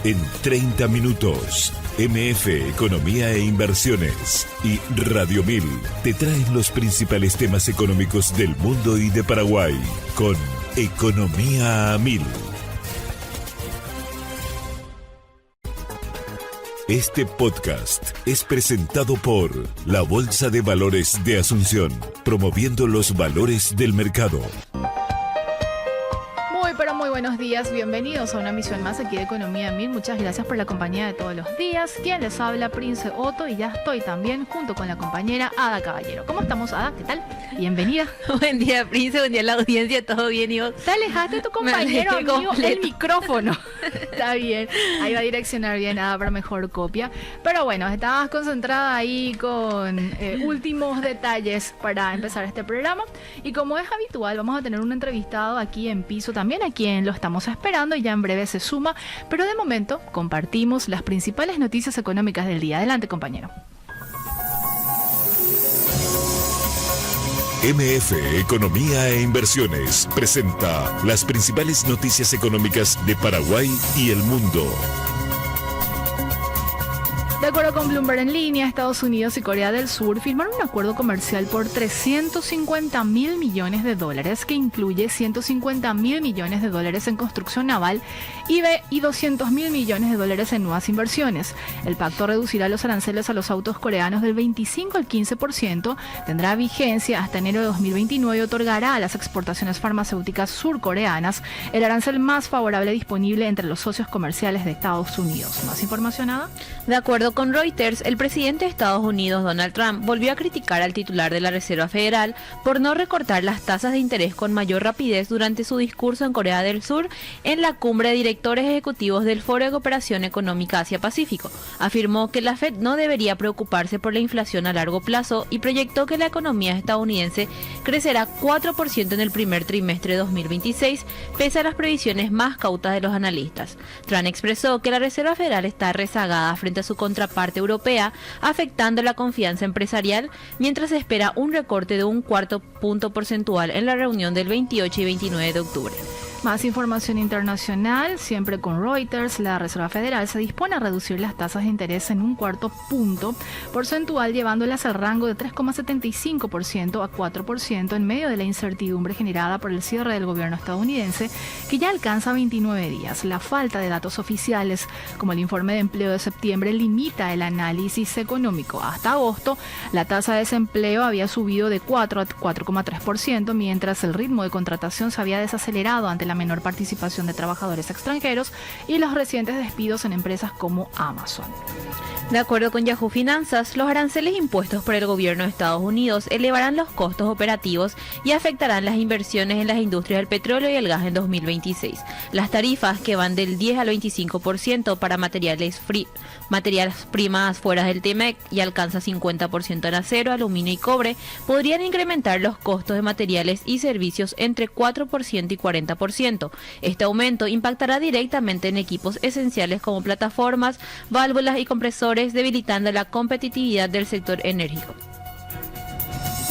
En 30 minutos, MF Economía e Inversiones y Radio 1000 te traen los principales temas económicos del mundo y de Paraguay con Economía a 1000. Este podcast es presentado por la Bolsa de Valores de Asunción, promoviendo los valores del mercado. Muy buenos días, bienvenidos a una emisión más aquí de Economía 1000. Muchas gracias por la compañía de todos los días. Quien les habla, Prince Otto, y ya estoy también junto con la compañera Ada Caballero. ¿Cómo estamos, Ada? ¿Qué tal? Bienvenida. Buen día, Prince, buen día a la audiencia, ¿todo bien y vos? Te alejaste de tu compañero, amigo, el micrófono. Está bien, ahí va a direccionar bien, Ada, para mejor copia. Pero bueno, estabas concentrada ahí con últimos detalles para empezar este programa. Y como es habitual, vamos a tener un entrevistado aquí en piso también, a quien lo estamos esperando y ya en breve se suma. Pero de momento compartimos las principales noticias económicas del día. Adelante, compañero. MF Economía e Inversiones presenta las principales noticias económicas de Paraguay y el mundo. De acuerdo con Bloomberg en línea, Estados Unidos y Corea del Sur firmaron un acuerdo comercial por $350 mil millones, que incluye $150 mil millones en construcción naval y $200 mil millones en nuevas inversiones. El pacto reducirá los aranceles a los autos coreanos del 25 al 15%, tendrá vigencia hasta enero de 2029 y otorgará a las exportaciones farmacéuticas surcoreanas el arancel más favorable disponible entre los socios comerciales de Estados Unidos. ¿Más información, Ada? De acuerdo con Reuters, el presidente de Estados Unidos, Donald Trump, volvió a criticar al titular de la Reserva Federal por no recortar las tasas de interés con mayor rapidez durante su discurso en Corea del Sur en la cumbre de directores ejecutivos del Foro de Cooperación Económica Asia-Pacífico. Afirmó que la Fed no debería preocuparse por la inflación a largo plazo y proyectó que la economía estadounidense crecerá 4% en el primer trimestre de 2026, pese a las previsiones más cautas de los analistas. Trump expresó que la Reserva Federal está rezagada frente a su contraparte europea, afectando la confianza empresarial, mientras se espera un recorte de un cuarto punto porcentual en la reunión del 28 y 29 de octubre. Más información internacional, siempre con Reuters, la Reserva Federal se dispone a reducir las tasas de interés en un cuarto punto porcentual, llevándolas al rango de 3,75% a 4% en medio de la incertidumbre generada por el cierre del gobierno estadounidense, que ya alcanza 29 días. La falta de datos oficiales, como el informe de empleo de septiembre, limita el análisis económico. Hasta agosto, la tasa de desempleo había subido de 4 a 4,3%, mientras el ritmo de contratación se había desacelerado ante la menor participación de trabajadores extranjeros y los recientes despidos en empresas como Amazon. De acuerdo con Yahoo Finanzas, los aranceles impuestos por el gobierno de Estados Unidos elevarán los costos operativos y afectarán las inversiones en las industrias del petróleo y el gas en 2026. Las tarifas, que van del 10 al 25% para materiales primas fuera del TMEC y alcanza 50% en acero, aluminio y cobre, podrían incrementar los costos de materiales y servicios entre 4% y 40%. Este aumento impactará directamente en equipos esenciales como plataformas, válvulas y compresores, debilitando la competitividad del sector enérgico.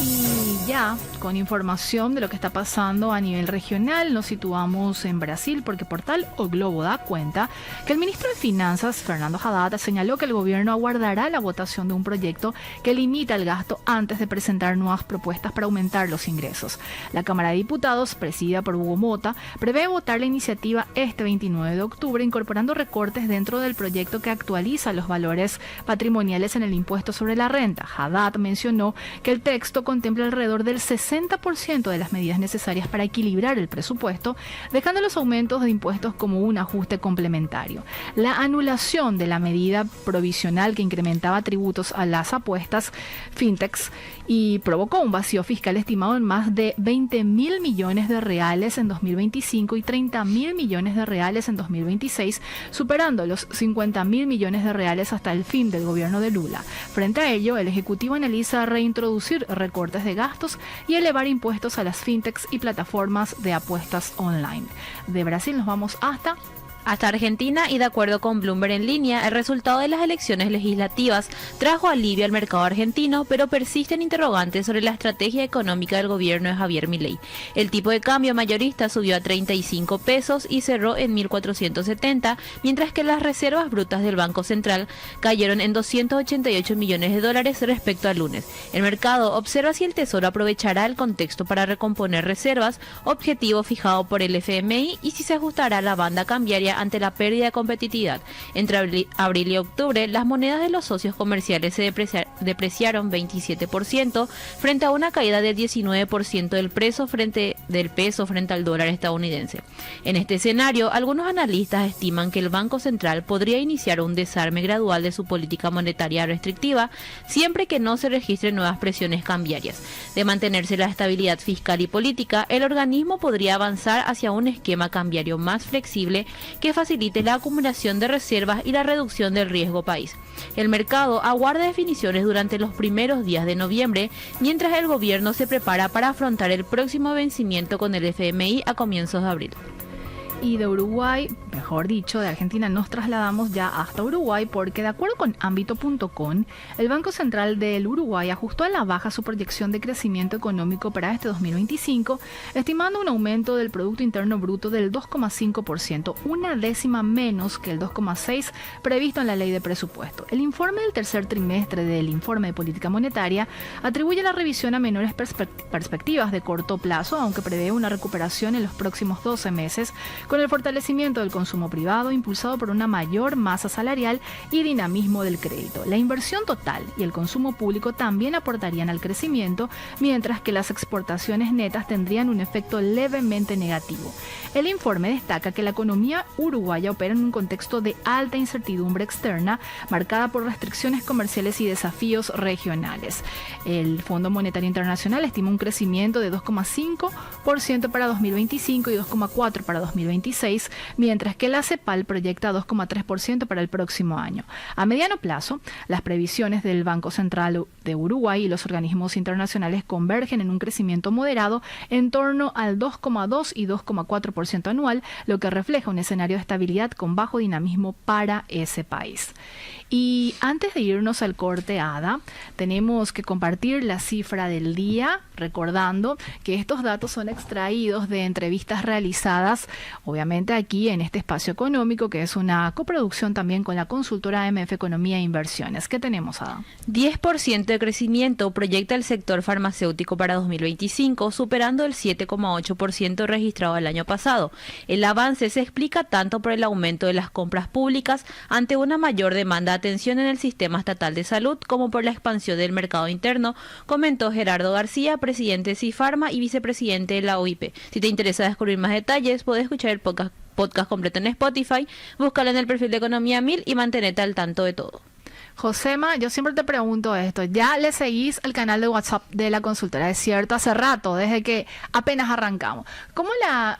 Y ya, con información de lo que está pasando a nivel regional, nos situamos en Brasil porque Portal O Globo da cuenta que el ministro de Finanzas, Fernando Haddad, señaló que el gobierno aguardará la votación de un proyecto que limita el gasto antes de presentar nuevas propuestas para aumentar los ingresos. La Cámara de Diputados, presidida por Hugo Mota, prevé votar la iniciativa este 29 de octubre, incorporando recortes dentro del proyecto que actualiza los valores patrimoniales en el impuesto sobre la renta. Haddad mencionó que el texto contempla alrededor del 60% de las medidas necesarias para equilibrar el presupuesto, dejando los aumentos de impuestos como un ajuste complementario. La anulación de la medida provisional que incrementaba tributos a las apuestas fintechs y provocó un vacío fiscal estimado en más de 20 mil millones de reales en 2025 y 30 mil millones de reales en 2026, superando los 50 mil millones de reales hasta el fin del gobierno de Lula. Frente a ello, el Ejecutivo analiza reintroducir recortes de gastos y elevar impuestos a las fintechs y plataformas de apuestas online. De Brasil nos vamos hasta hasta Argentina y de acuerdo con Bloomberg en línea, el resultado de las elecciones legislativas trajo alivio al mercado argentino, pero persisten interrogantes sobre la estrategia económica del gobierno de Javier Milei. El tipo de cambio mayorista subió a 35 pesos y cerró en 1.470, mientras que las reservas brutas del Banco Central cayeron en 288 millones de dólares respecto al lunes. El mercado observa si el Tesoro aprovechará el contexto para recomponer reservas, objetivo fijado por el FMI, y si se ajustará la banda cambiaria ante la pérdida de competitividad. Entre abril y octubre, las monedas de los socios comerciales se depreciaron 27% frente a una caída de 19% del peso frente al dólar estadounidense. En este escenario, algunos analistas estiman que el Banco Central podría iniciar un desarme gradual de su política monetaria restrictiva, siempre que no se registren nuevas presiones cambiarias. De mantenerse la estabilidad fiscal y política, el organismo podría avanzar hacia un esquema cambiario más flexible que facilite la acumulación de reservas y la reducción del riesgo país. El mercado aguarda definiciones durante los primeros días de noviembre, mientras el gobierno se prepara para afrontar el próximo vencimiento con el FMI a comienzos de abril. Y de Uruguay, mejor dicho, de Argentina nos trasladamos ya hasta Uruguay porque de acuerdo con Ámbito.com, el Banco Central del Uruguay ajustó a la baja su proyección de crecimiento económico para este 2025, estimando un aumento del Producto Interno Bruto del 2,5%, una décima menos que el 2,6% previsto en la ley de presupuesto. El informe del tercer trimestre del Informe de Política Monetaria atribuye la revisión a menores perspectivas de corto plazo, aunque prevé una recuperación en los próximos 12 meses, con el fortalecimiento del consumo privado impulsado por una mayor masa salarial y dinamismo del crédito. La inversión total y el consumo público también aportarían al crecimiento, mientras que las exportaciones netas tendrían un efecto levemente negativo. El informe destaca que la economía uruguaya opera en un contexto de alta incertidumbre externa, marcada por restricciones comerciales y desafíos regionales. El Fondo Monetario Internacional estima un crecimiento de 2,5% para 2025 y 2,4% para 2026, mientras que la CEPAL proyecta 2,3% para el próximo año. A mediano plazo, las previsiones del Banco Central de Uruguay y los organismos internacionales convergen en un crecimiento moderado en torno al 2,2 y 2,4% anual, lo que refleja un escenario de estabilidad con bajo dinamismo para ese país. Y antes de irnos al corte, Ada, tenemos que compartir la cifra del día, recordando que estos datos son extraídos de entrevistas realizadas, obviamente aquí en este espacio económico, que es una coproducción también con la consultora AMF Economía e Inversiones. ¿Qué tenemos, Ada? 10% de crecimiento proyecta el sector farmacéutico para 2025, superando el 7,8% registrado el año pasado. El avance se explica tanto por el aumento de las compras públicas ante una mayor demanda de atención en el sistema estatal de salud, como por la expansión del mercado interno, comentó Gerardo García, presidente de Cifarma y vicepresidente de la OIP. Si te interesa descubrir más detalles, puedes escuchar el podcast completo en Spotify, búscalo en el perfil de Economía 1000 y mantenete al tanto de todo. Josema, yo siempre te pregunto esto, ¿ya le seguís al canal de WhatsApp de la consultora? Es cierto, hace rato, desde que apenas arrancamos. ¿Cómo la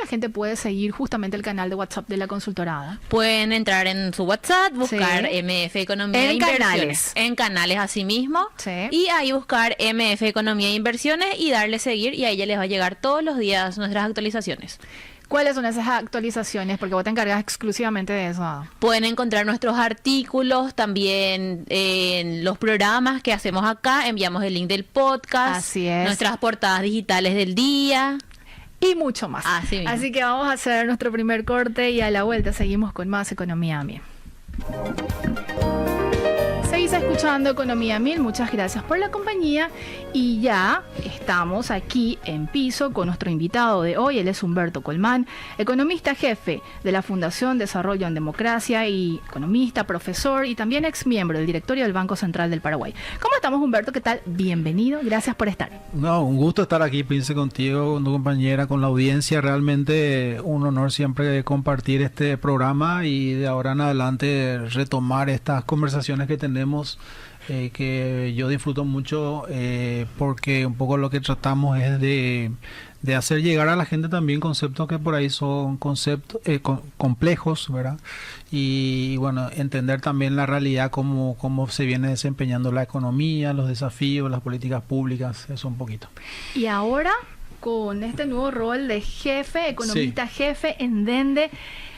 gente puede seguir justamente el canal de WhatsApp de la consultora? Pueden entrar en su WhatsApp, buscar MF Economía e Inversiones. En canales así mismo. Sí. Y ahí buscar MF Economía e Inversiones y darle seguir, y ahí ya les va a llegar todos los días nuestras actualizaciones. ¿Cuáles son esas actualizaciones? Porque vos te encargas exclusivamente de eso. Pueden encontrar nuestros artículos, también en los programas que hacemos acá, enviamos el link del podcast, así es, nuestras portadas digitales del día y mucho más. Así que vamos a hacer nuestro primer corte y a la vuelta seguimos con más Economía 1000. Seguís escuchando Economía 1000, muchas gracias por la compañía y ya estamos aquí en piso con nuestro invitado de hoy. Él es Humberto Colmán, economista jefe de la Fundación Desarrollo en Democracia y economista, profesor y también ex miembro del directorio del Banco Central del Paraguay. ¿Cómo estamos, Humberto? ¿Qué tal? Bienvenido, gracias por estar. No, un gusto estar aquí, Prince, contigo, con tu compañera, con la audiencia. Realmente un honor siempre compartir este programa y de ahora en adelante retomar estas conversaciones que tenemos, que yo disfruto mucho, porque un poco lo que tratamos es de hacer llegar a la gente también conceptos que por ahí son conceptos complejos, ¿verdad? Y bueno, entender también la realidad, cómo se viene desempeñando la economía, los desafíos, las políticas públicas, eso un poquito. Y ahora, con este nuevo rol de jefe, economista jefe en Dende,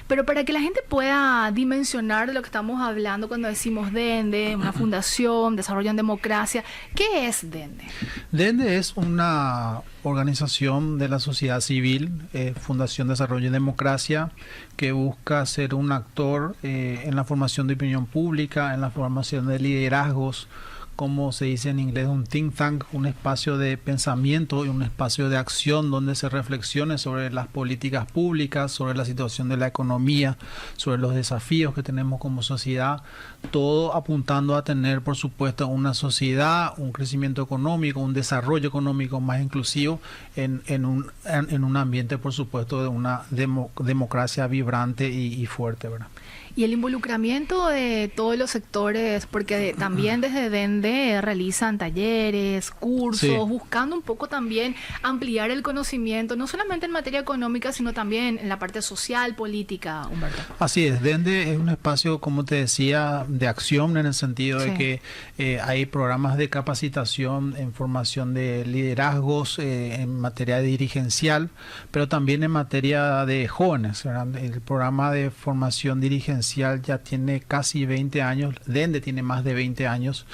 Pero para que la gente pueda dimensionar de lo que estamos hablando cuando decimos DENDE, una fundación, desarrollo en democracia, ¿qué es DENDE? DENDE es una organización de la sociedad civil, Fundación Desarrollo y Democracia, que busca ser un actor en la formación de opinión pública, en la formación de liderazgos, como se dice en inglés, un think tank, un espacio de pensamiento y un espacio de acción donde se reflexione sobre las políticas públicas, sobre la situación de la economía, sobre los desafíos que tenemos como sociedad, todo apuntando a tener, por supuesto, una sociedad, un crecimiento económico, un desarrollo económico más inclusivo en un ambiente, por supuesto, de una democracia vibrante y fuerte, ¿verdad? Y el involucramiento de todos los sectores, porque también desde DENDE realizan talleres, cursos, sí, buscando un poco también ampliar el conocimiento, no solamente en materia económica, sino también en la parte social, política, Humberto. Así es, DENDE es un espacio, como te decía, de acción en el sentido de que hay programas de capacitación en formación de liderazgos en materia dirigencial, pero también en materia de jóvenes, ¿verdad? El programa de formación dirigencial ya tiene casi 20 años, DENDE tiene más de 20 años,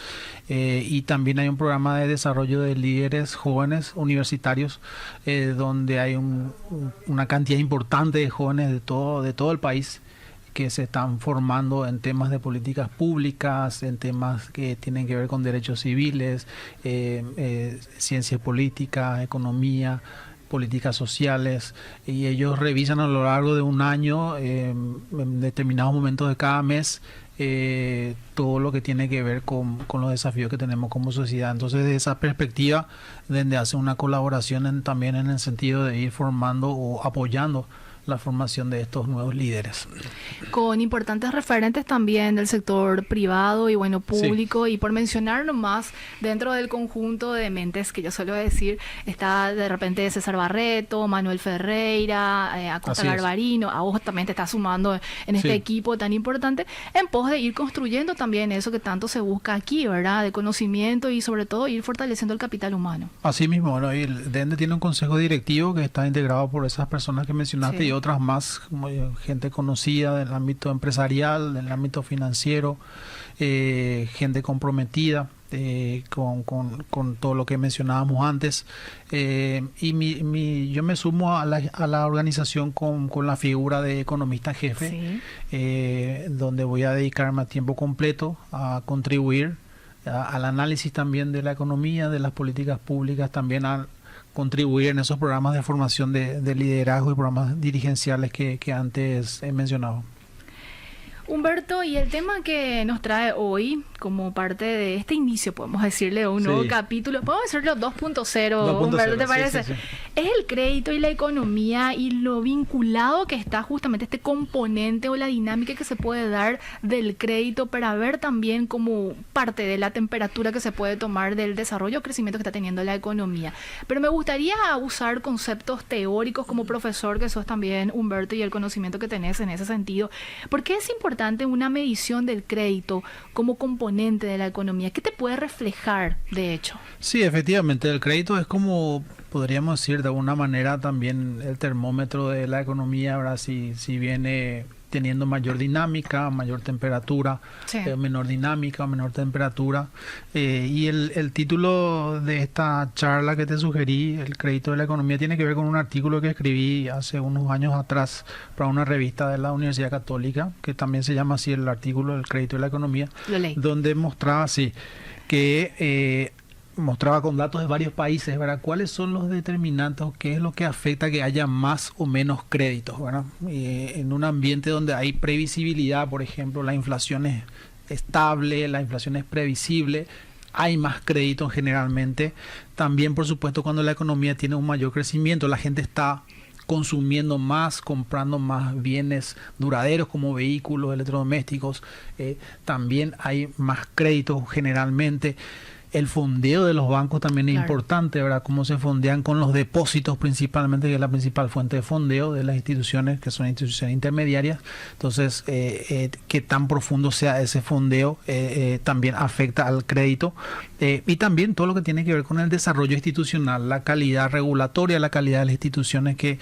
y también hay un programa de desarrollo de líderes jóvenes universitarios, donde hay una cantidad importante de jóvenes de todo el país que se están formando en temas de políticas públicas, en temas que tienen que ver con derechos civiles, ciencia política, economía, políticas sociales, y ellos revisan a lo largo de un año, en determinados momentos de cada mes, todo lo que tiene que ver con los desafíos que tenemos como sociedad. Entonces, desde esa perspectiva, donde hace una colaboración también en el sentido de ir formando o apoyando la formación de estos nuevos líderes. Con importantes referentes también del sector privado y público, sí. Y por mencionar nomás, dentro del conjunto de mentes que yo suelo decir, está de repente César Barreto, Manuel Ferreira, Acosta Garbarino, a vos también te estás sumando en este equipo tan importante, en pos de ir construyendo también eso que tanto se busca aquí, ¿verdad? De conocimiento y sobre todo ir fortaleciendo el capital humano. Así mismo, ¿no? Y el DENDE tiene un consejo directivo que está integrado por esas personas que mencionaste, sí, y otras más, como gente conocida del ámbito empresarial, del ámbito financiero, gente comprometida con todo lo que mencionábamos antes, y yo me sumo a la organización con la figura de economista jefe, sí, donde voy a dedicarme a tiempo completo a contribuir al análisis también de la economía, de las políticas públicas, también a contribuir en esos programas de formación de liderazgo y programas dirigenciales que antes he mencionado. Humberto, y el tema que nos trae hoy como parte de este inicio, podemos decirle, un nuevo capítulo, podemos decirlo 2.0, Humberto, ¿te parece? Sí. Es el crédito y la economía y lo vinculado que está justamente este componente o la dinámica que se puede dar del crédito para ver también como parte de la temperatura que se puede tomar del desarrollo o crecimiento que está teniendo la economía. Pero me gustaría usar conceptos teóricos como profesor que sos también, Humberto, y el conocimiento que tenés en ese sentido. ¿Por qué es importante una medición del crédito como componente de la economía? ¿Qué te puede reflejar, de hecho? Sí, efectivamente, el crédito es como, podríamos decir de alguna manera también el termómetro de la economía, ahora si viene teniendo mayor dinámica, mayor temperatura, sí, menor dinámica, menor temperatura. Y el título de esta charla que te sugerí, el crédito de la economía, tiene que ver con un artículo que escribí hace unos años atrás para una revista de la Universidad Católica, que también se llama así el artículo, el crédito de la economía, donde mostraba que mostraba con datos de varios países, ¿verdad?, cuáles son los determinantes, qué es lo que afecta que haya más o menos créditos, ¿verdad? En un ambiente donde hay previsibilidad, por ejemplo, la inflación es estable, la inflación es previsible, hay más créditos generalmente. También, por supuesto, cuando la economía tiene un mayor crecimiento, la gente está consumiendo más, comprando más bienes duraderos como vehículos, electrodomésticos, también hay más créditos generalmente. El fondeo de los bancos también es importante, ¿verdad? Cómo se fondean con los depósitos principalmente, que es la principal fuente de fondeo de las instituciones, que son instituciones intermediarias. Entonces, qué tan profundo sea ese fondeo también afecta al crédito. Y también todo lo que tiene que ver con el desarrollo institucional, la calidad regulatoria, la calidad de las instituciones que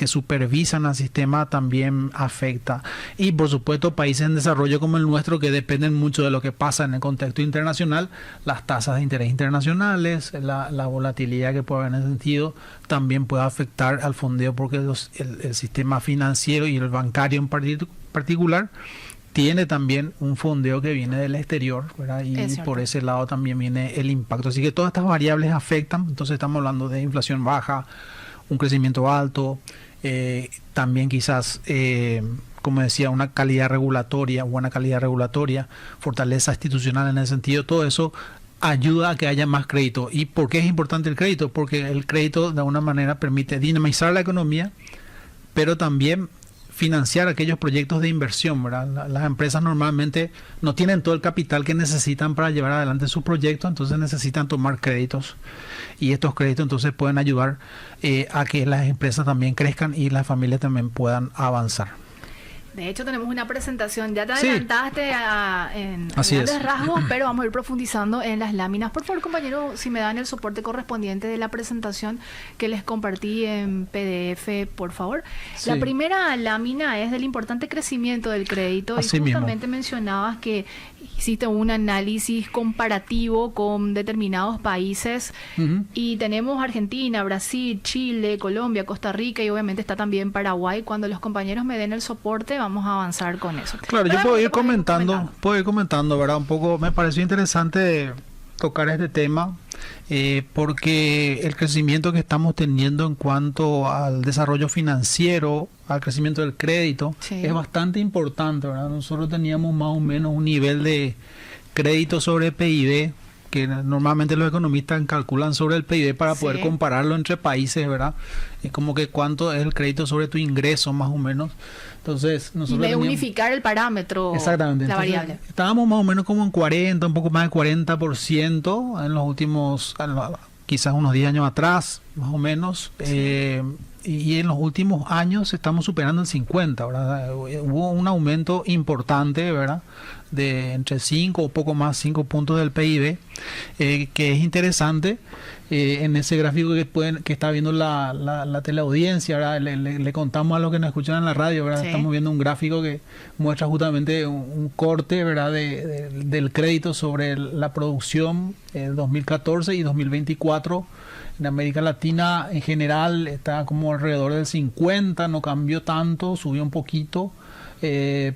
que supervisan al sistema también afecta. Y por supuesto países en desarrollo como el nuestro, que dependen mucho de lo que pasa en el contexto internacional, las tasas de interés internacionales, la volatilidad que puede haber en ese sentido, también puede afectar al fondeo, porque el sistema financiero y el bancario en particular tiene también un fondeo que viene del exterior, ¿verdad? Y por ese lado también viene el impacto. Así que todas estas variables afectan. Entonces estamos hablando de inflación baja, un crecimiento alto, también quizás, como decía, una calidad regulatoria, buena calidad regulatoria, fortaleza institucional en ese sentido. Todo eso ayuda a que haya más crédito. ¿Y por qué es importante el crédito? Porque el crédito de alguna manera permite dinamizar la economía, pero también financiar aquellos proyectos de inversión, ¿verdad? Las empresas normalmente no tienen todo el capital que necesitan para llevar adelante sus proyectos, entonces necesitan tomar créditos, y estos créditos entonces pueden ayudar a que las empresas también crezcan y las familias también puedan avanzar. De hecho, tenemos una presentación, ya te adelantaste en Así grandes es. rasgos, pero vamos a ir profundizando en las láminas. Por favor, compañero, si me dan el soporte correspondiente de la presentación que les compartí en PDF, por favor. Sí. La primera lámina es del importante crecimiento del crédito. Así y justamente mismo. mencionabas que hiciste un análisis comparativo con determinados países, y tenemos Argentina, Brasil, Chile, Colombia, Costa Rica, y obviamente está también Paraguay. Cuando los compañeros me den el soporte, vamos a avanzar con eso. Claro, yo puedo ir comentando, ¿verdad? Un poco, me pareció interesante tocar este tema, porque el crecimiento que estamos teniendo en cuanto al desarrollo financiero, al crecimiento del crédito, es bastante importante, ¿verdad? Nosotros teníamos más o menos un nivel de crédito sobre PIB, que normalmente los economistas calculan sobre el PIB para poder compararlo entre países, ¿verdad? Es como que cuánto es el crédito sobre tu ingreso, más o menos. Entonces, nosotros y unificar el parámetro, exactamente, la entonces, variable. Estábamos más o menos como en 40, un poco más de 40% en los últimos, quizás unos 10 años atrás, más o menos. Y en los últimos años estamos superando el 50, ¿verdad? Hubo un aumento importante, ¿verdad? De entre 5 o poco más, 5 puntos del PIB, que es interesante. En ese gráfico que está viendo la teleaudiencia, ¿verdad? Le contamos a los que nos escuchan en la radio, ¿verdad? Estamos viendo un gráfico que muestra justamente un corte, ¿verdad? Del crédito sobre la producción 2014 y 2024. En América Latina en general está como alrededor del 50, no cambió tanto, subió un poquito,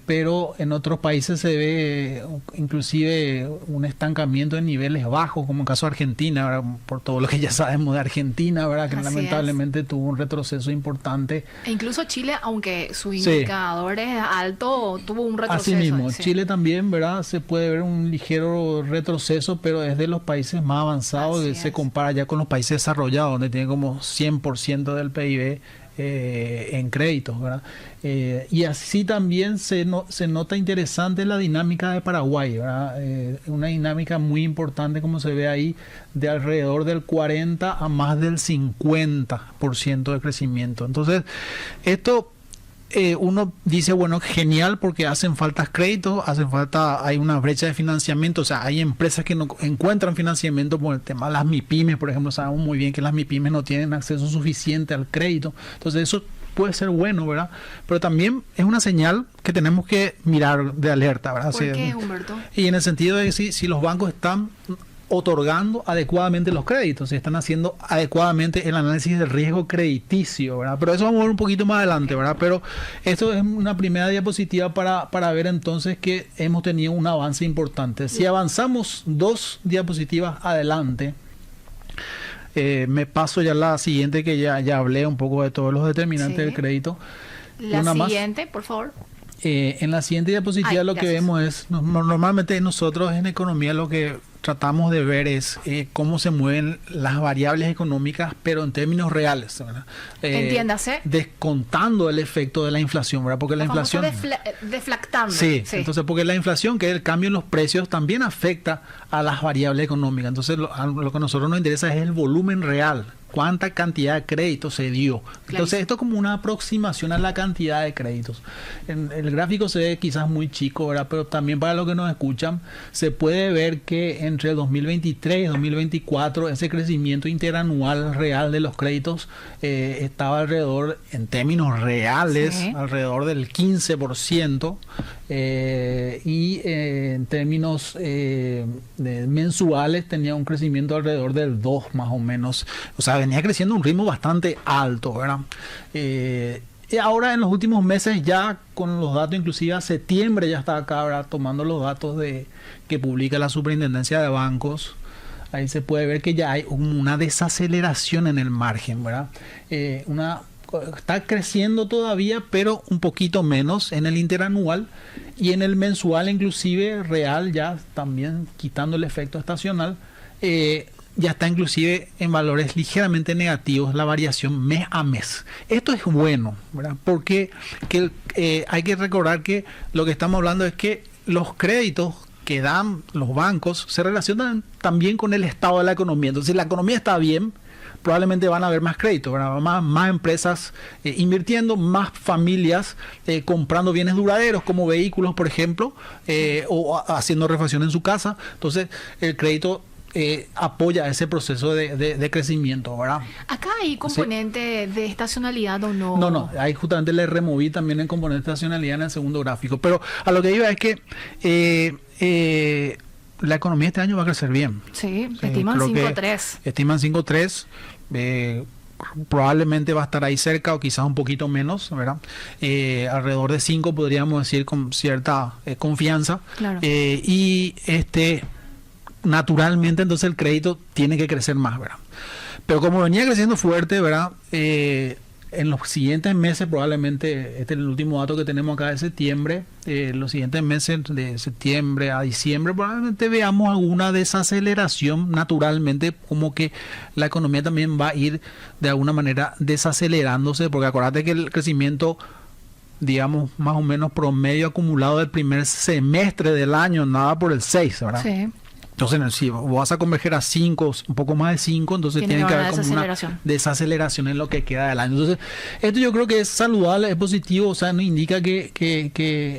pero en otros países se ve inclusive un estancamiento en niveles bajos, como en el caso de Argentina, ¿verdad? Por todo lo que ya sabemos de Argentina, ¿verdad? Que lamentablemente tuvo un retroceso importante. E incluso Chile, aunque su indicador es alto, tuvo un retroceso. Así mismo, Chile también, ¿verdad? Se puede ver un ligero retroceso, pero es de los países más avanzados, se compara ya con los países desarrollados, donde tiene como 100% del PIB en créditos, ¿verdad? Y así también se nota interesante la dinámica de Paraguay, ¿verdad? Una dinámica muy importante, como se ve ahí, de alrededor del 40 a más del 50% de crecimiento. Entonces, esto uno dice, bueno, genial, porque hacen falta créditos, hay una brecha de financiamiento, o sea, hay empresas que no encuentran financiamiento por el tema de las MIPYMES, por ejemplo. Sabemos muy bien que las MIPYMES no tienen acceso suficiente al crédito, entonces eso puede ser bueno, ¿verdad? Pero también es una señal que tenemos que mirar de alerta, ¿verdad? ¿Por qué, Humberto? Y en el sentido de si los bancos están otorgando adecuadamente los créditos, si están haciendo adecuadamente el análisis del riesgo crediticio, ¿verdad? Pero eso vamos a ver un poquito más adelante, ¿verdad? Pero esto es una primera diapositiva para ver entonces que hemos tenido un avance importante. Si avanzamos 2 diapositivas adelante, me paso ya a la siguiente, que ya hablé un poco de todos los determinantes del crédito. La siguiente, por favor. En la siguiente diapositiva lo que vemos es, normalmente nosotros en economía lo que tratamos de ver es cómo se mueven las variables económicas, pero en términos reales, ¿verdad? Entiéndase. Descontando el efecto de la inflación, ¿verdad? Porque la inflación... deflactando. Sí, entonces porque la inflación, que es el cambio en los precios, también afecta a las variables económicas. Entonces lo que a nosotros nos interesa es el volumen real. cuánta cantidad de créditos se dio. Entonces esto es como una aproximación a la cantidad de créditos. En el gráfico se ve quizás muy chico, ¿verdad? Pero también para los que nos escuchan, se puede ver que entre 2023 y 2024 ese crecimiento interanual real de los créditos estaba alrededor, en términos reales, alrededor del 15%, y en términos mensuales tenía un crecimiento alrededor del 2 más o menos. O sea, venía creciendo a un ritmo bastante alto, ¿verdad? Y ahora en los últimos meses, ya con los datos, inclusive a septiembre ya está acá, ¿verdad?, tomando los datos que publica la Superintendencia de Bancos. Ahí se puede ver que ya hay una desaceleración en el margen, ¿verdad? Está creciendo todavía, pero un poquito menos en el interanual, y en el mensual inclusive real, ya también quitando el efecto estacional, ya está inclusive en valores ligeramente negativos la variación mes a mes. Esto es bueno, ¿verdad? Porque hay que recordar que lo que estamos hablando es que los créditos que dan los bancos se relacionan también con el estado de la economía. Entonces, si la economía está bien, probablemente van a haber más créditos, más empresas invirtiendo, más familias comprando bienes duraderos como vehículos, por ejemplo, o haciendo refacción en su casa. Entonces, el crédito apoya ese proceso de crecimiento, ¿verdad? ¿Acá hay componente de estacionalidad o no? No, ahí justamente le removí también el componente de estacionalidad en el segundo gráfico, pero a lo que iba es que la economía este año va a crecer bien. Sí, estiman 5.3. Estiman 5.3, probablemente va a estar ahí cerca o quizás un poquito menos, ¿verdad? Alrededor de 5 podríamos decir con cierta confianza. Claro. Y naturalmente entonces el crédito tiene que crecer más, ¿verdad? Pero como venía creciendo fuerte, ¿verdad? En los siguientes meses, probablemente, este es el último dato que tenemos acá de septiembre, los siguientes meses de septiembre a diciembre, probablemente veamos alguna desaceleración naturalmente, como que la economía también va a ir de alguna manera desacelerándose, porque acuérdate que el crecimiento, digamos, más o menos promedio acumulado del primer semestre del año, nada por el 6, ¿verdad? Sí. Entonces, si vas a converger a 5, un poco más de 5, entonces tiene que haber como una desaceleración en lo que queda del año. Entonces, esto yo creo que es saludable, es positivo, o sea, nos indica que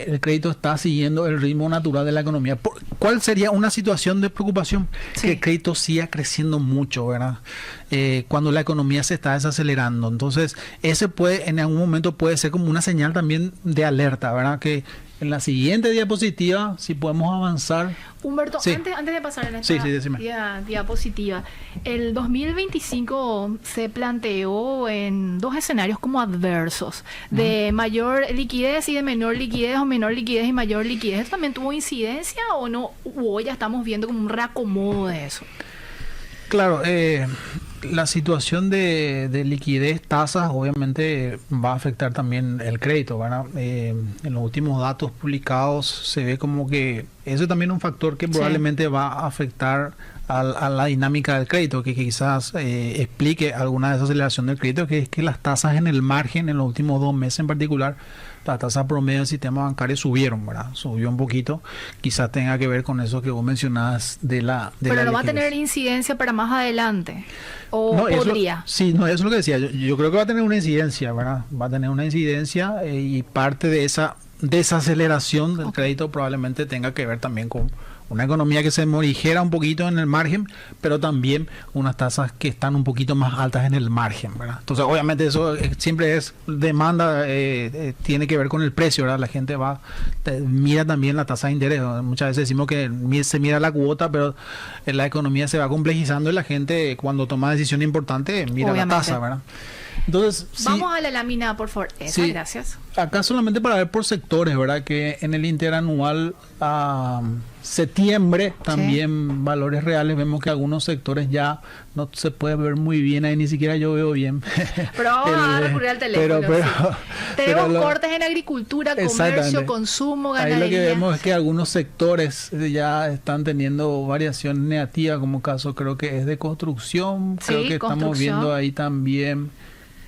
el crédito está siguiendo el ritmo natural de la economía. ¿Cuál sería una situación de preocupación? Sí. Que el crédito siga creciendo mucho, ¿verdad? Cuando la economía se está desacelerando. Entonces, ese en algún momento puede ser como una señal también de alerta, ¿verdad? Que en la siguiente diapositiva, si podemos avanzar. Humberto, sí. antes de pasar en esta diapositiva, el 2025 se planteó en dos escenarios como adversos, de mayor liquidez y de menor liquidez, o menor liquidez y mayor liquidez. ¿Esto también tuvo incidencia o no? ¿O ya estamos viendo como un reacomodo de eso? Claro, la situación de liquidez, tasas, obviamente va a afectar también el crédito, ¿verdad? En los últimos datos publicados se ve como que eso es también un factor que probablemente va a afectar a la dinámica del crédito, que quizás explique alguna desaceleración del crédito, que es que las tasas en el margen en los últimos 2 meses en particular, la tasa promedio del sistema bancario subieron, ¿verdad? Subió un poquito, quizás tenga que ver con eso que vos mencionabas de la Pero no va a tener incidencia para más adelante, o no, podría. Eso es lo que decía, yo creo que va a tener una incidencia, ¿verdad? Va a tener una incidencia, y parte de esa desaceleración del crédito probablemente tenga que ver también con una economía que se morigera un poquito en el margen, pero también unas tasas que están un poquito más altas en el margen, ¿verdad? Entonces, obviamente eso siempre es demanda, tiene que ver con el precio, ¿verdad? La gente mira también la tasa de interés. Muchas veces decimos que se mira la cuota, pero la economía se va complejizando y la gente, cuando toma decisiones importantes, mira la tasa, ¿verdad? Entonces, vamos a la lámina, por favor. Gracias. Acá solamente para ver por sectores, ¿verdad? Que en el interanual a septiembre también valores reales, vemos que algunos sectores ya no se puede ver muy bien, ahí ni siquiera yo veo bien. Pero vamos a recurrir al teléfono. Tenemos cortes en agricultura, comercio, consumo, ganadería. Ahí lo que vemos es que algunos sectores ya están teniendo variaciones negativas, como caso creo que es de construcción, creo que estamos viendo ahí también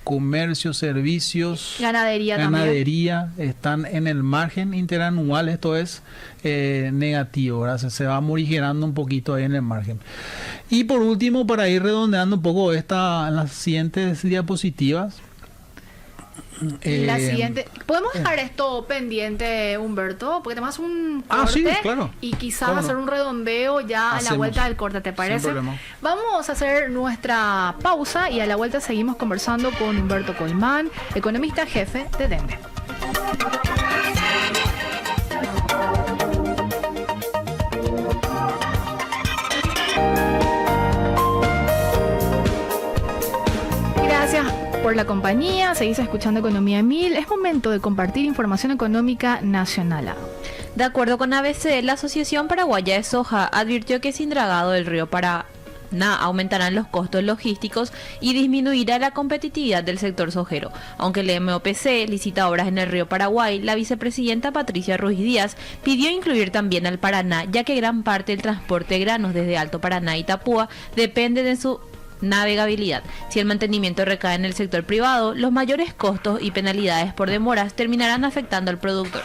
comercio, servicios, ganadería están en el margen interanual, esto es negativo, ¿verdad? Se va morigerando un poquito ahí en el margen. Y por último, para ir redondeando un poco en las siguientes diapositivas. La siguiente. ¿Podemos dejar esto pendiente, Humberto? Porque tenemos un corte sí, claro. y quizás hacer un redondeo ya a la vuelta del corte, ¿te parece? Vamos a hacer nuestra pausa y a la vuelta seguimos conversando con Humberto Colmán, economista jefe de Dende. Gracias por la compañía, seguís escuchando Economía 1000. Es momento de compartir información económica nacional. De acuerdo con ABC, la Asociación Paraguaya de Soja advirtió que sin dragado del río Paraná aumentarán los costos logísticos y disminuirá la competitividad del sector sojero. Aunque el MOPC licita obras en el río Paraguay, la vicepresidenta Patricia Ruiz Díaz pidió incluir también al Paraná, ya que gran parte del transporte de granos desde Alto Paraná y Itapúa depende de su navegabilidad. Si el mantenimiento recae en el sector privado, los mayores costos y penalidades por demoras terminarán afectando al productor.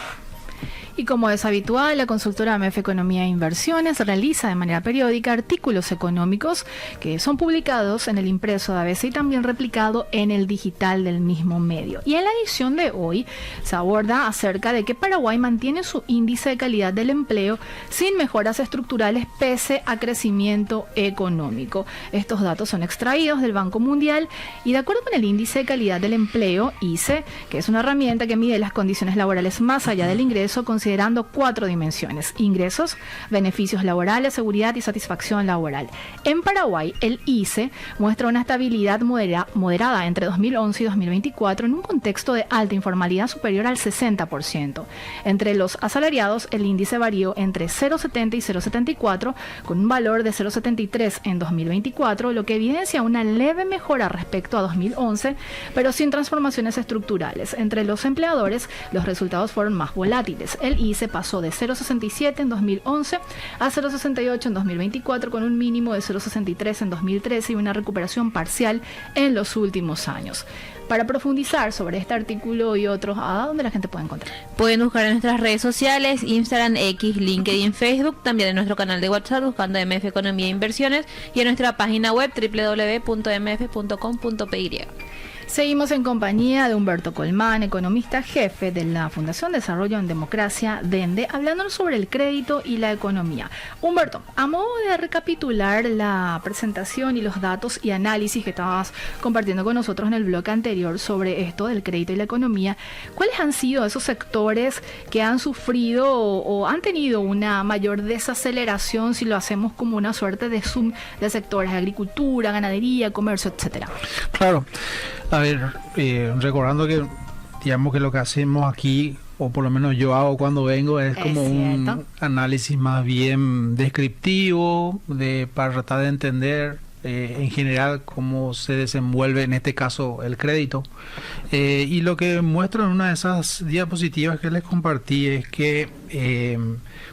Y como es habitual, la consultora AMF Economía e Inversiones realiza de manera periódica artículos económicos que son publicados en el impreso de ABC y también replicado en el digital del mismo medio. Y en la edición de hoy se aborda acerca de que Paraguay mantiene su índice de calidad del empleo sin mejoras estructurales pese a crecimiento económico. Estos datos son extraídos del Banco Mundial y de acuerdo con el índice de calidad del empleo, ICE, que es una herramienta que mide las condiciones laborales más allá del ingreso, considerando 4 dimensiones: ingresos, beneficios laborales, seguridad y satisfacción laboral. En Paraguay, el ICE muestra una estabilidad moderada entre 2011 y 2024 en un contexto de alta informalidad superior al 60%. Entre los asalariados, el índice varió entre 0,70 y 0,74, con un valor de 0,73 en 2024, lo que evidencia una leve mejora respecto a 2011, pero sin transformaciones estructurales. Entre los empleadores, los resultados fueron más volátiles. El ICE pasó de 0,67 en 2011 a 0,68 en 2024, con un mínimo de 0,63 en 2013 y una recuperación parcial en los últimos años. Para profundizar sobre este artículo y otros, ¿a dónde la gente puede encontrar? Pueden buscar en nuestras redes sociales, Instagram, X, LinkedIn, Facebook, también en nuestro canal de WhatsApp buscando MF Economía e Inversiones y en nuestra página web www.mf.com.py. Seguimos en compañía de Humberto Colmán, economista jefe de la Fundación Desarrollo en Democracia, DENDE, hablándonos sobre el crédito y la economía. Humberto, a modo de recapitular la presentación y los datos y análisis que estabas compartiendo con nosotros en el bloque anterior sobre esto del crédito y la economía, ¿cuáles han sido esos sectores que han sufrido o han tenido una mayor desaceleración si lo hacemos como una suerte de zoom de sectores, agricultura, ganadería, comercio, etcétera? Claro. A ver, recordando que digamos que lo que hacemos aquí, o por lo menos yo hago cuando vengo, es como un análisis más bien descriptivo para tratar de entender en general cómo se desenvuelve en este caso el crédito. Y lo que muestro en una de esas diapositivas que les compartí es que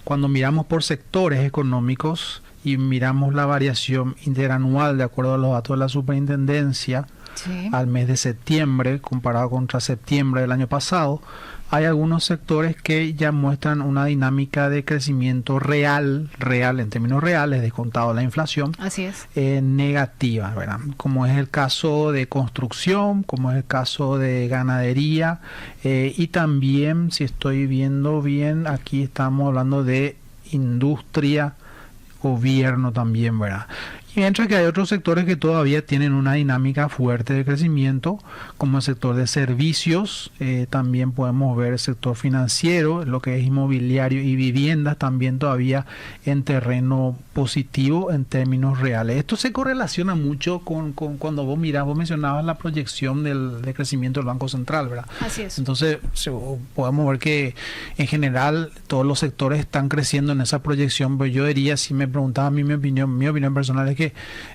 cuando miramos por sectores económicos y miramos la variación interanual de acuerdo a los datos de la superintendencia, sí, al mes de septiembre comparado contra septiembre del año pasado, hay algunos sectores que ya muestran una dinámica de crecimiento real en términos reales, descontado la inflación. Así es. Negativa, ¿verdad? Como es el caso de construcción, como es el caso de ganadería, y también, si estoy viendo bien, aquí estamos hablando de industria, gobierno también, ¿verdad? Y mientras que hay otros sectores que todavía tienen una dinámica fuerte de crecimiento, como el sector de servicios, también podemos ver el sector financiero, lo que es inmobiliario y viviendas, también todavía en terreno positivo en términos reales. Esto se correlaciona mucho con cuando vos mencionabas la proyección de crecimiento del Banco Central, ¿verdad? Así es. Entonces, podemos ver que en general todos los sectores están creciendo en esa proyección, pero yo diría, si me preguntaba a mí mi opinión personal es que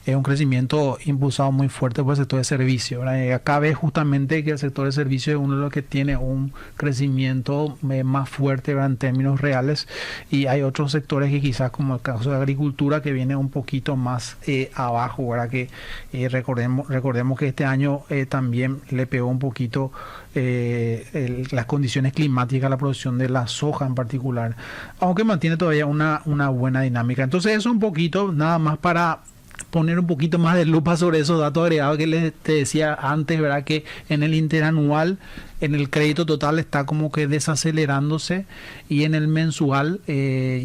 es un crecimiento impulsado muy fuerte por el sector de servicios, ¿verdad? Acá ves justamente que el sector de servicios es uno de los que tiene un crecimiento más fuerte, ¿verdad?, en términos reales, y hay otros sectores que quizás, como el caso de agricultura, que viene un poquito más abajo, ¿verdad? Que recordemos que este año también le pegó un poquito las condiciones climáticas a la producción de la soja en particular, aunque mantiene todavía una buena dinámica. Entonces eso un poquito nada más para poner un poquito más de lupa sobre esos datos agregados que te decía antes, ¿verdad? Que en el interanual, en el crédito total está como que desacelerándose, y en el mensual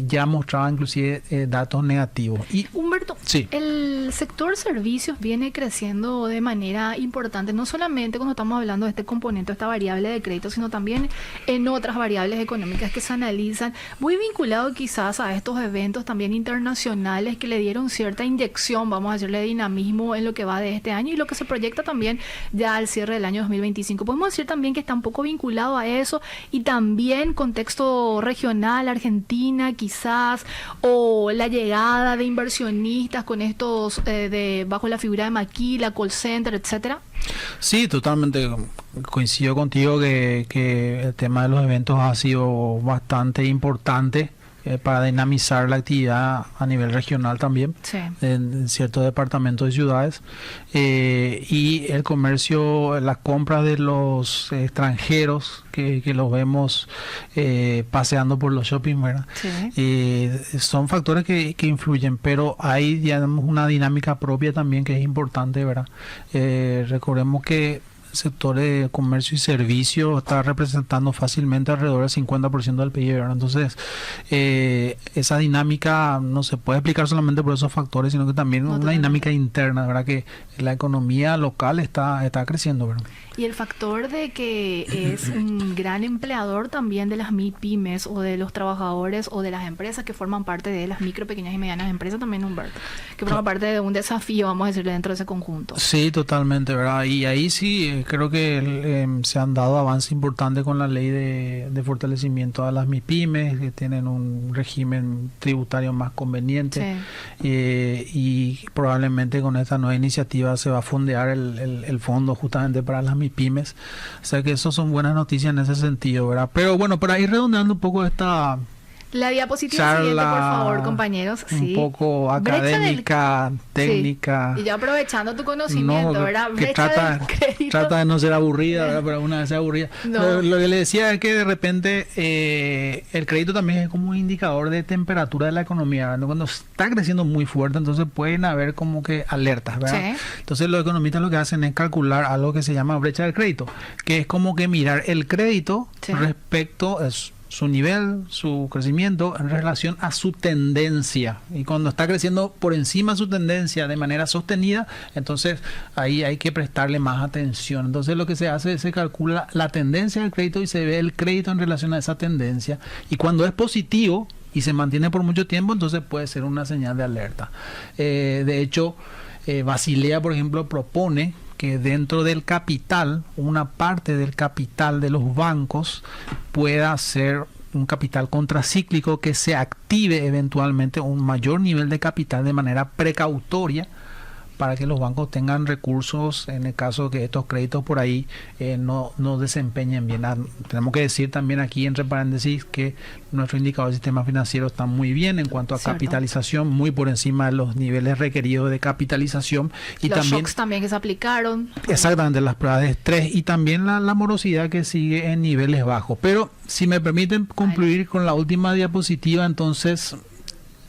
ya mostraba inclusive datos negativos. Y Humberto, sí, el sector servicios viene creciendo de manera importante, no solamente cuando estamos hablando de este componente, esta variable de crédito, sino también en otras variables económicas que se analizan, muy vinculado quizás a estos eventos también internacionales que le dieron cierta inyección, vamos a decirle, de dinamismo en lo que va de este año y lo que se proyecta también ya al cierre del año 2025. Podemos decir también que está un poco vinculado a eso, y también contexto regional, Argentina quizás, o la llegada de inversionistas con estos bajo la figura de Maquila, call center, etcétera. sí, totalmente coincido contigo que el tema de los eventos ha sido bastante importante para dinamizar la actividad a nivel regional también, Sí. en ciertos departamentos y ciudades, y el comercio, la compra de los extranjeros que los vemos paseando por los shopping, ¿verdad? Sí. Son factores que influyen, pero hay, digamos, una dinámica propia también que es importante, ¿verdad? Recordemos que el sector de comercio y servicio está representando fácilmente alrededor del 50% del PIB, ¿verdad? Entonces, esa dinámica no se puede explicar solamente por esos factores, sino que también una dinámica interna, ¿verdad? Que la economía local está creciendo, ¿verdad? Y el factor de que es un gran empleador también de las MIPYMES o de los trabajadores o de las empresas que forman parte de las micro, pequeñas y medianas empresas también, Humberto, que forma parte de un desafío, vamos a decirle, dentro de ese conjunto. Sí, totalmente, ¿verdad? Y ahí sí creo que se han dado avances importantes con la ley de fortalecimiento a las MIPYMES, que tienen un régimen tributario más conveniente, y probablemente con esta nueva iniciativa se va a fondear el fondo justamente para las MIPYMES. O sea que eso son buenas noticias en ese sentido, ¿verdad? Pero bueno, para ir redondeando un poco esta La diapositiva charla, siguiente, por favor, compañeros. un poco académica, técnica. Sí. Y ya aprovechando tu conocimiento, No, ¿verdad? que trata de no ser aburrida, ¿verdad? Pero una vez es aburrida. No. Lo que le decía es que de repente el crédito también es como un indicador de temperatura de la economía, ¿verdad? Cuando está creciendo muy fuerte, entonces pueden haber como que alertas, ¿verdad? Sí. Entonces los economistas lo que hacen es calcular algo que se llama brecha del crédito, que es como que mirar el crédito respecto a su nivel, su crecimiento en relación a su tendencia, y cuando está creciendo por encima de su tendencia de manera sostenida, entonces ahí hay que prestarle más atención. Entonces lo que se hace es se calcula la tendencia del crédito y se ve el crédito en relación a esa tendencia, y cuando es positivo y se mantiene por mucho tiempo, entonces puede ser una señal de alerta. De hecho, Basilea, por ejemplo, propone que dentro del capital, una parte del capital de los bancos pueda ser un capital contracíclico, que se active eventualmente un mayor nivel de capital de manera precautoria para que los bancos tengan recursos en el caso que estos créditos por ahí no desempeñen bien. Tenemos que decir también aquí entre paréntesis que nuestro indicador del sistema financiero está muy bien en cuanto a capitalización, muy por encima de los niveles requeridos de capitalización, y los también shocks también que se aplicaron. Exactamente, las pruebas de estrés, y también la morosidad que sigue en niveles bajos. Pero si me permiten concluir con la última diapositiva, entonces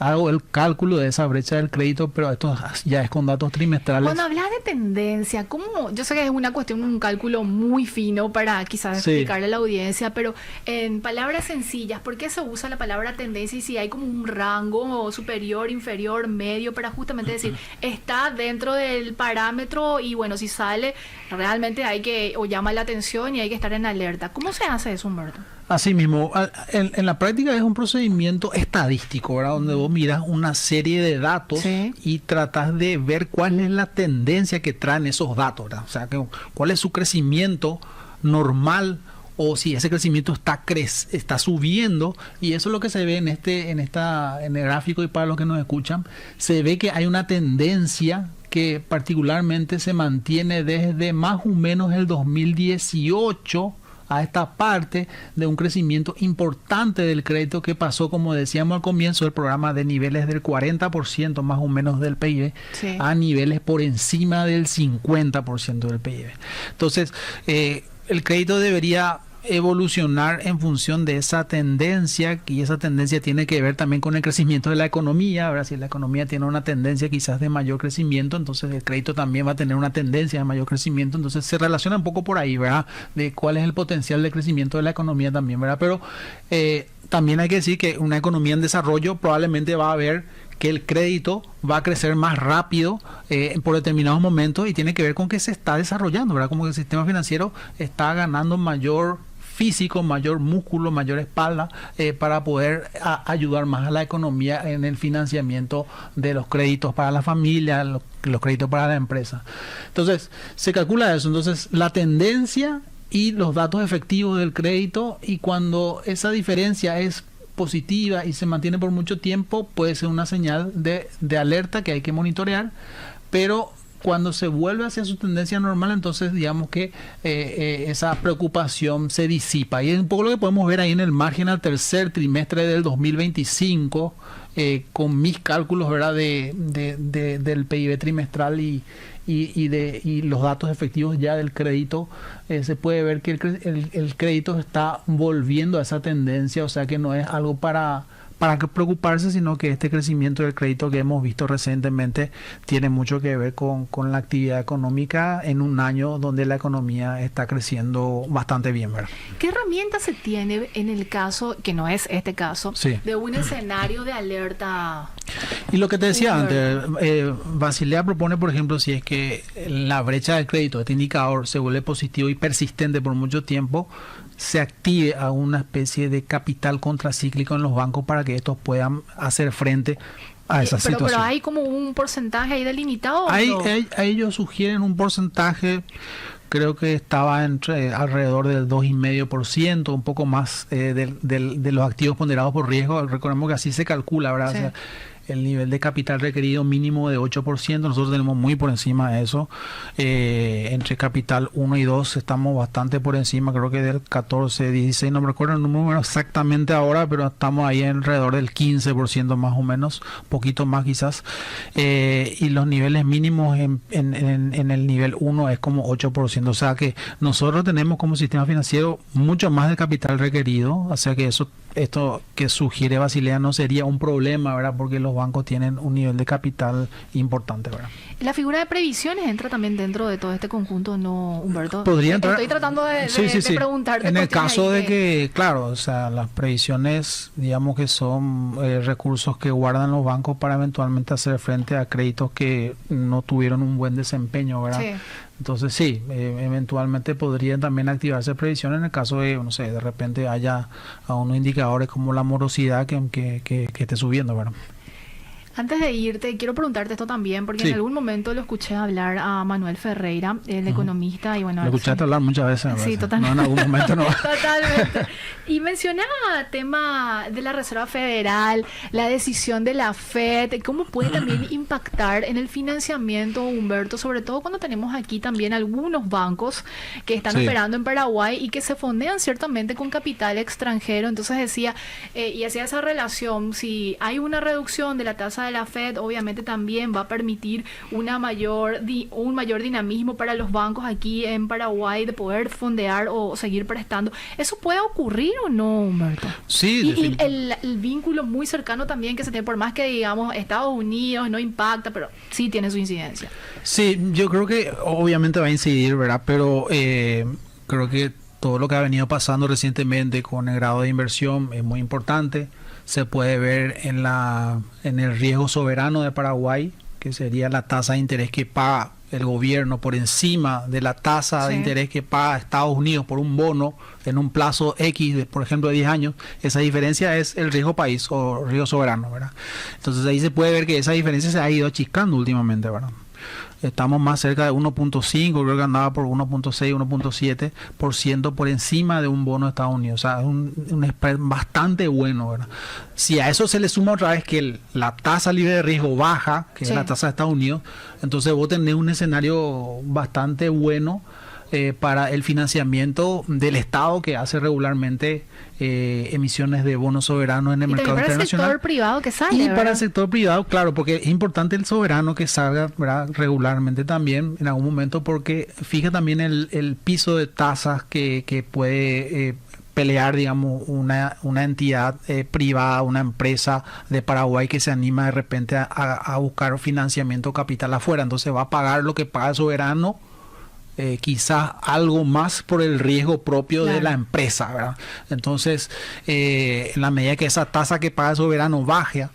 hago el cálculo de esa brecha del crédito, pero esto ya es con datos trimestrales. Cuando hablas de tendencia, ¿cómo? Yo sé que es una cuestión, un cálculo muy fino para quizás explicarle a la audiencia, pero en palabras sencillas, ¿por qué se usa la palabra tendencia y si hay como un rango superior, inferior, medio, para justamente decir, está dentro del parámetro y bueno, si sale, realmente hay que, o llama la atención y hay que estar en alerta? ¿Cómo se hace eso, Humberto? Así mismo, en la práctica es un procedimiento estadístico, ¿verdad? Donde vos miras una serie de datos y tratas de ver cuál es la tendencia que traen esos datos, ¿verdad? O sea, cuál es su crecimiento normal, o si ese crecimiento está subiendo, y eso es lo que se ve en el gráfico. Y para los que nos escuchan, se ve que hay una tendencia que particularmente se mantiene desde más o menos el 2018 a esta parte, de un crecimiento importante del crédito que pasó, como decíamos al comienzo del programa, de niveles del 40% más o menos del PIB a niveles por encima del 50% del PIB. Entonces, el crédito debería evolucionar en función de esa tendencia, y esa tendencia tiene que ver también con el crecimiento de la economía, ¿verdad? Si la economía tiene una tendencia quizás de mayor crecimiento, entonces el crédito también va a tener una tendencia de mayor crecimiento, entonces se relaciona un poco por ahí, ¿verdad? De cuál es el potencial de crecimiento de la economía también, ¿verdad? Pero también hay que decir que una economía en desarrollo probablemente va a ver que el crédito va a crecer más rápido por determinados momentos, y tiene que ver con que se está desarrollando, ¿verdad? Como que el sistema financiero está ganando mayor físico, mayor músculo, mayor espalda para poder ayudar más a la economía en el financiamiento de los créditos para la familia, los créditos para la empresa. Entonces, se calcula eso. Entonces, la tendencia y los datos efectivos del crédito, y cuando esa diferencia es positiva y se mantiene por mucho tiempo, puede ser una señal de alerta que hay que monitorear, pero cuando se vuelve hacia su tendencia normal, entonces digamos que esa preocupación se disipa. Y es un poco lo que podemos ver ahí en el margen al tercer trimestre del 2025, con mis cálculos, ¿verdad? Del PIB trimestral y los datos efectivos ya del crédito. Se puede ver que el crédito está volviendo a esa tendencia, o sea que no es algo para preocuparse, sino que este crecimiento del crédito que hemos visto recientemente tiene mucho que ver con la actividad económica en un año donde la economía está creciendo bastante bien, ¿verdad? ¿Qué herramientas se tiene en el caso, que no es este caso, sí, de un escenario de alerta? Y lo que te decía antes, Basilea propone, por ejemplo, si es que la brecha del crédito, este indicador, se vuelve positivo y persistente por mucho tiempo, se active a una especie de capital contracíclico en los bancos para que estos puedan hacer frente a esa situación. Pero hay como un porcentaje ahí delimitado. Ellos sugieren un porcentaje, creo que estaba alrededor del 2,5%, un poco más de los activos ponderados por riesgo. Recordemos que así se calcula, ¿verdad? Sí. O sea, el nivel de capital requerido mínimo de 8%, nosotros tenemos muy por encima de eso. Entre capital 1 y 2 estamos bastante por encima, creo que del 14, 16, no me recuerdo el número exactamente ahora, pero estamos ahí alrededor del 15% más o menos, poquito más quizás. Y los niveles mínimos en el nivel 1 es como 8%, o sea que nosotros tenemos como sistema financiero mucho más de capital requerido, o sea que esto que sugiere Basilea no sería un problema, ¿verdad? Porque los bancos tienen un nivel de capital importante, ¿verdad? La figura de previsiones entra también dentro de todo este conjunto, ¿no, Humberto? Podría entrar. Estoy tratando de preguntarte. En el caso de que, claro, o sea, las previsiones, digamos que son recursos que guardan los bancos para eventualmente hacer frente a créditos que no tuvieron un buen desempeño, ¿verdad? Sí. Entonces sí, eventualmente podrían también activarse previsiones en el caso de, no sé, de repente haya a unos indicadores como la morosidad que esté subiendo, ¿verdad? Antes de irte, quiero preguntarte esto también, porque en algún momento lo escuché hablar a Manuel Ferreira, el economista, y bueno... Lo escuchaste hablar muchas veces. Sí, totalmente. No, en algún momento no. Totalmente. Y mencionaba tema de la Reserva Federal, la decisión de la FED, cómo puede también impactar en el financiamiento, Humberto, sobre todo cuando tenemos aquí también algunos bancos que están operando en Paraguay y que se fondean ciertamente con capital extranjero. Entonces decía, y hacía esa relación, si hay una reducción de la tasa de la FED, obviamente también va a permitir un mayor dinamismo para los bancos aquí en Paraguay de poder fondear o seguir prestando. ¿Eso puede ocurrir o no, Humberto? Sí. Y el vínculo muy cercano también que se tiene, por más que digamos Estados Unidos no impacta, pero sí tiene su incidencia. Sí, yo creo que obviamente va a incidir, ¿verdad? Pero creo que todo lo que ha venido pasando recientemente con el grado de inversión es muy importante. Se puede ver en el riesgo soberano de Paraguay, que sería la tasa de interés que paga el gobierno por encima de la tasa de interés que paga Estados Unidos por un bono en un plazo X, por ejemplo, de 10 años. Esa diferencia es el riesgo país o riesgo soberano, ¿verdad? Entonces ahí se puede ver que esa diferencia se ha ido achicando últimamente, ¿verdad? Estamos más cerca de 1.5, creo que andaba por 1.6, 1.7% por encima de un bono de Estados Unidos. O sea, es un spread bastante bueno, ¿verdad? Si a eso se le suma otra vez que la tasa libre de riesgo baja, que es la tasa de Estados Unidos, entonces vos tenés un escenario bastante bueno para el financiamiento del Estado que hace regularmente emisiones de bonos soberanos en el mercado para internacional. el sector privado que sale, Y ¿verdad? para el sector privado, claro, porque es importante el soberano que salga, ¿verdad?, regularmente también en algún momento, porque fija también el piso de tasas que puede pelear, digamos, una entidad privada, una empresa de Paraguay que se anima de repente a buscar financiamiento capital afuera. Entonces va a pagar lo que paga el soberano, quizás algo más por el riesgo propio de la empresa, ¿verdad? Entonces, en la medida que esa tasa que paga el soberano baje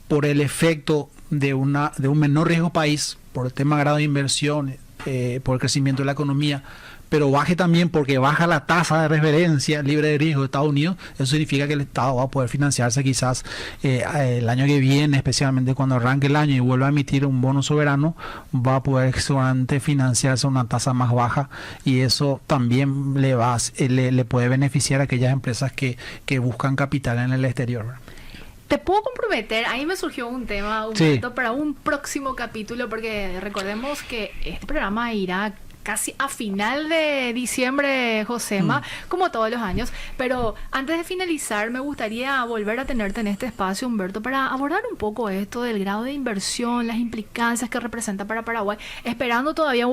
por el efecto de un menor riesgo país, por el tema grado de inversión, por el crecimiento de la economía, pero baje también porque baja la tasa de referencia libre de riesgo de Estados Unidos, eso significa que el Estado va a poder financiarse quizás el año que viene, especialmente cuando arranque el año y vuelva a emitir un bono soberano, va a poder seguramente financiarse a una tasa más baja, y eso también le puede beneficiar a aquellas empresas que buscan capital en el exterior. Te puedo comprometer, ahí me surgió un tema, Humberto, para un próximo capítulo, porque recordemos que este programa irá casi a final de diciembre, Josema, como todos los años. Pero antes de finalizar, me gustaría volver a tenerte en este espacio, Humberto, para abordar un poco esto del grado de inversión, las implicancias que representa para Paraguay, esperando todavía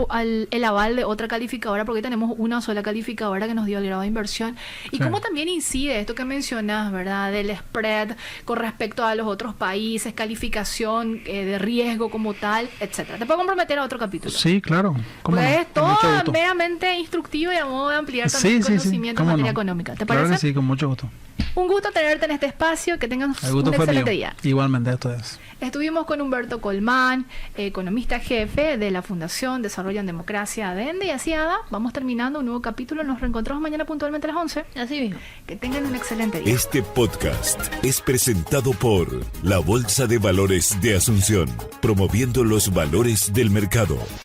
el aval de otra calificadora, porque hoy tenemos una sola calificadora que nos dio el grado de inversión. Y cómo también incide esto que mencionas, ¿verdad?, del spread con respecto a los otros países, calificación de riesgo como tal, etcétera. Te puedo comprometer a otro capítulo. Sí, claro. ¿Cómo Pues no? todo meramente instructivo y a modo de ampliar también conocimiento en materia económica. ¿Te parece? Claro que sí, con mucho gusto. Un gusto tenerte en este espacio, que tengas El gusto un fue excelente mío. día. Igualmente, esto es. Estuvimos con Humberto Colmán, economista jefe de la Fundación Desarrollo en Democracia Adende, y así, Ada, vamos terminando un nuevo capítulo. Nos reencontramos mañana puntualmente a las 11. Así mismo. Que tengan un excelente día. Este podcast es presentado por la Bolsa de Valores de Asunción, promoviendo los valores del mercado.